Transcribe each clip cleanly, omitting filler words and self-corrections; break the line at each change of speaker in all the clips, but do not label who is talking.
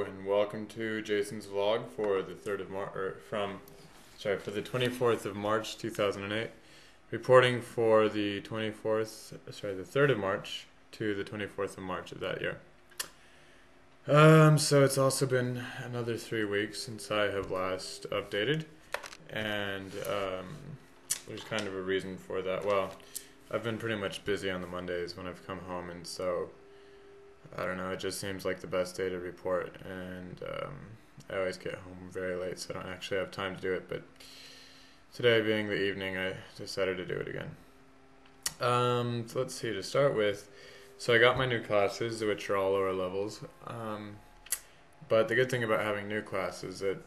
and welcome to Jason's vlog for the 3rd of March, for the 24th of March 2008. Reporting for the 3rd of March to the 24th of March of that year. So it's also been another 3 weeks since I have last updated, and there's kind of a reason for that. Well, I've been pretty much busy on the Mondays when I've come home, and so I don't know, it just seems like the best day to report, and I always get home very late, so I don't actually have time to do it, but today being the evening, I decided to do it again. So let's see, to start with, so I got my new classes, which are all lower levels, but the good thing about having new classes that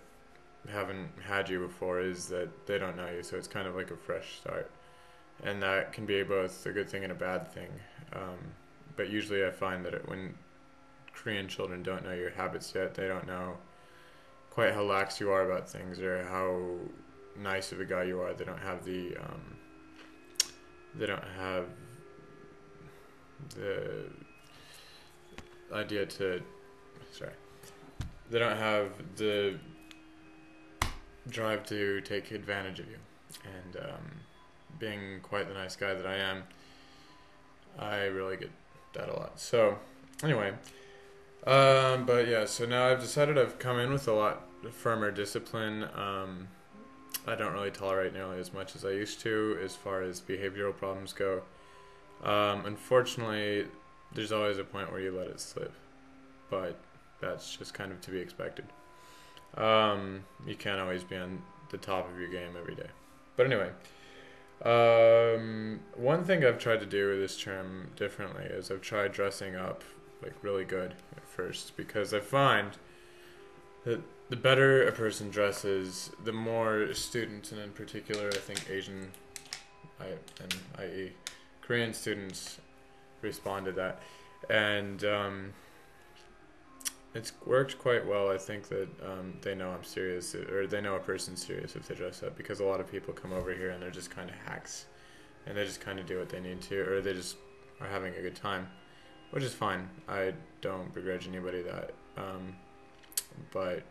haven't had you before is that they don't know you, so it's kind of like a fresh start, and that can be both a good thing and a bad thing. But usually I find that when Korean children don't know your habits yet, they don't know quite how lax you are about things or how nice of a guy you are. They don't have the idea to, they don't have the drive to take advantage of you. And being quite the nice guy that I am, I really get that a lot. So anyway, but yeah, so now I've decided I've come in with a lot firmer discipline. I don't really tolerate nearly as much as I used to as far as behavioral problems go. Unfortunately, there's always a point where you let it slip, but that's just kind of to be expected. You can't always be on the top of your game every day. But anyway, one thing I've tried to do this term differently is I've tried dressing up like really good at first, because I find that the better a person dresses, the more students, and in particular I think Asian, i.e. Korean students, respond to that, and it's worked quite well. I think that they know I'm serious, or they know a person's serious if they dress up, because a lot of people come over here and they're just kind of hacks, and they just kind of do what they need to, or they just are having a good time, which is fine. I don't begrudge anybody that, but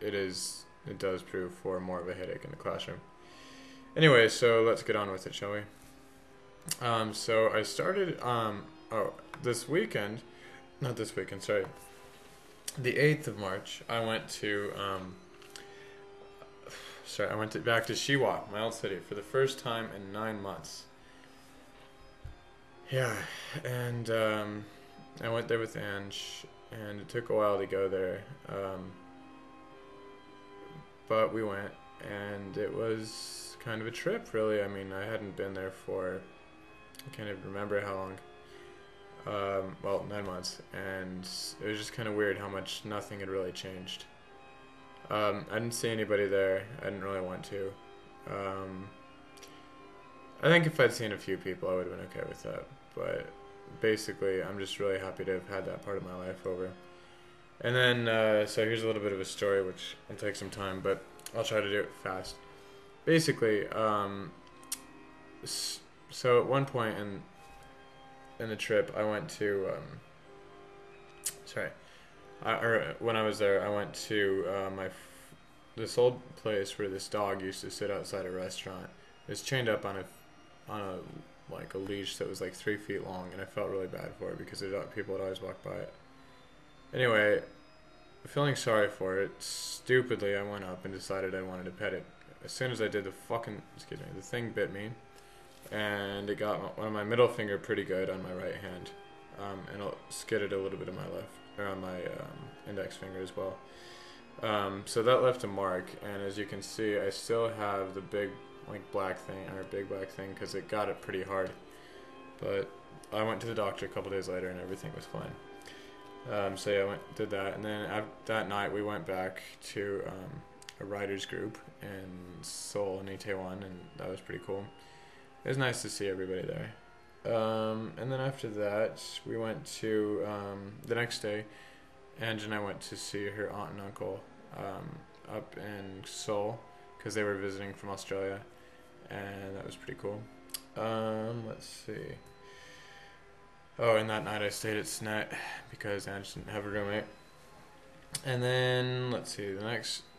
it does prove for more of a headache in the classroom. Anyway, so let's get on with it, shall we? So I started, this weekend, not this weekend, sorry, the 8th of March, I went to, back to Shiwa, my old city, for the first time in 9 months. Yeah, and I went there with Ange, and it took a while to go there, but we went, and it was kind of a trip, really. I mean, I hadn't been there for, I can't even remember how long. 9 months, and it was just kind of weird how much nothing had really changed. I didn't see anybody there. I didn't really want to. I think if I'd seen a few people, I would have been okay with that. But basically, I'm just really happy to have had that part of my life over. And then, so here's a little bit of a story, which will take some time, but I'll try to do it fast. Basically, so at one point in the trip, I went to, when I was there, I went to this old place where this dog used to sit outside a restaurant. It was chained up on a like a leash that was like 3 feet long, and I felt really bad for it because people would always walk by it. Anyway, feeling sorry for it, stupidly I went up and decided I wanted to pet it. As soon as I did, the thing bit me, and it got one of my middle finger pretty good on my right hand, and it skidded a little bit on my left, or on my index finger as well. So that left a mark, and as you can see, I still have the big black thing, because it got it pretty hard. But I went to the doctor a couple days later, and everything was fine. So yeah, did that, and then that night we went back to a writers group in Seoul and Itaewon, and that was pretty cool. It was nice to see everybody there. And then after that, we went to, the next day, Ange and I went to see her aunt and uncle up in Seoul, because they were visiting from Australia, and that was pretty cool. Let's see. Oh, and that night I stayed at Snet because Ange didn't have a roommate. And then let's see, the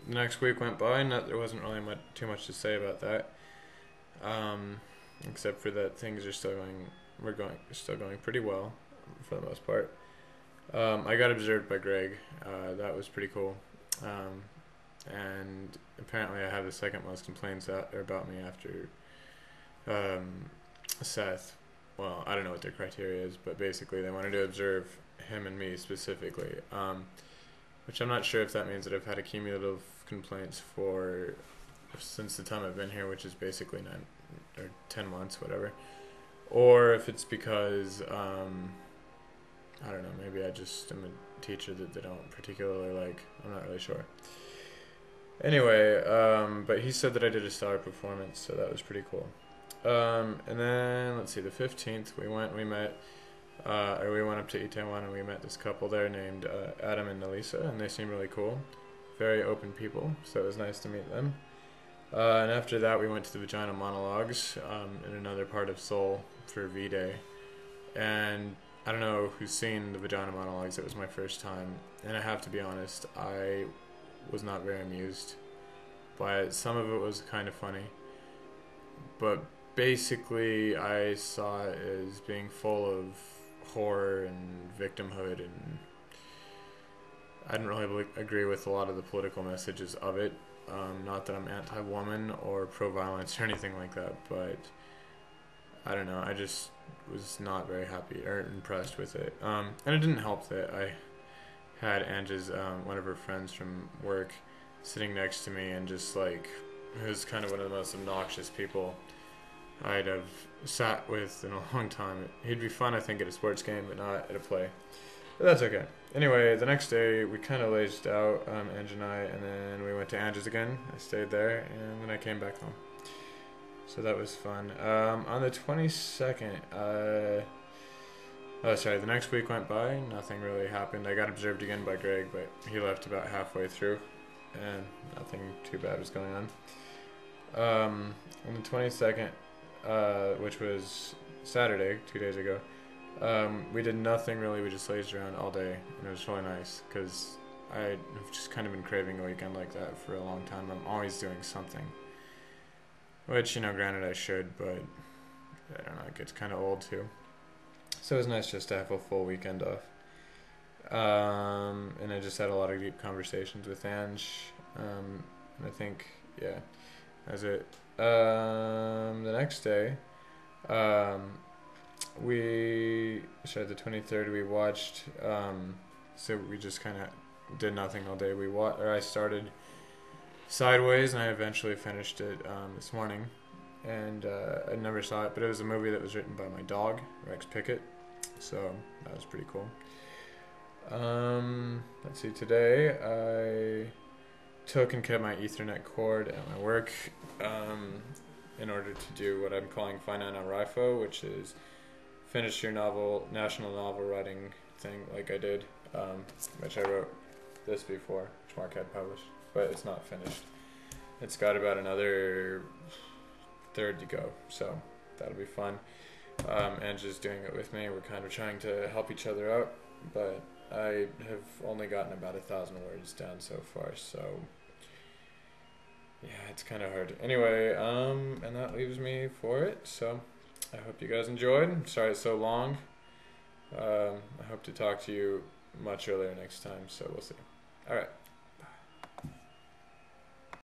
next week went by. There wasn't really too much to say about that, except for that things are still going pretty well for the most part. I got observed by Greg. That was pretty cool. And apparently, I have the second most complaints about me after Seth. Well, I don't know what their criteria is, but basically, they wanted to observe him and me specifically. Which I'm not sure if that means that I've had a cumulative complaints for since the time I've been here, which is basically 9 or 10 months, whatever, or if it's because I don't know, maybe I just am a teacher that they don't particularly like. I'm not really sure. Anyway, but he said that I did a stellar performance, so that was pretty cool. And then let's see, the 15th we met. We went up to Itaewon and we met this couple there named Adam and Nelisa, and they seemed really cool. Very open people, so it was nice to meet them. And after that, we went to the Vagina Monologues in another part of Seoul for V-Day. And I don't know who's seen the Vagina Monologues, it was my first time. And I have to be honest, I was not very amused by it. Some of it was kind of funny, but basically I saw it as being full of horror and victimhood, and I didn't really agree with a lot of the political messages of it. Not that I'm anti-woman or pro-violence or anything like that, but I don't know, I just was not very happy or impressed with it. And it didn't help that I had Angie's, one of her friends from work, sitting next to me, and just like, he was kind of one of the most obnoxious people I'd have sat with in a long time. He'd be fun, I think, at a sports game, but not at a play. But that's okay. Anyway, the next day we kind of lazed out, Angie and I, and then we went to Angie's again. I stayed there, and then I came back home. So that was fun. On the 22nd, the next week went by. Nothing really happened. I got observed again by Greg, but he left about halfway through, and nothing too bad was going on. On the 22nd, which was Saturday, 2 days ago, we did nothing really. We just lazed around all day, and it was really nice because I've just kind of been craving a weekend like that for a long time. I'm always doing something, which, granted I should, but I don't know, it gets kind of old too. So it was nice just to have a full weekend off. And I just had a lot of deep conversations with Ange. And I think, yeah, that's it. The next day, the 23rd, we watched, so we just kind of did nothing all day. I started Sideways, and I eventually finished it this morning. And I never saw it, but it was a movie that was written by my dog, Rex Pickett, so that was pretty cool. Let's see, today I took and kept my Ethernet cord at my work in order to do what I'm calling Finana Rifo, which is finish your national novel writing thing like I did, which I wrote this before, which Mark had published, but it's not finished. It's got about another third to go, so that'll be fun. Angie's doing it with me. We're kind of trying to help each other out, but I have only gotten about 1,000 words down so far, so yeah, it's kind of hard. Anyway, and that leaves me for it, so I hope you guys enjoyed. Sorry it's so long. I hope to talk to you much earlier next time, so we'll see. Alright.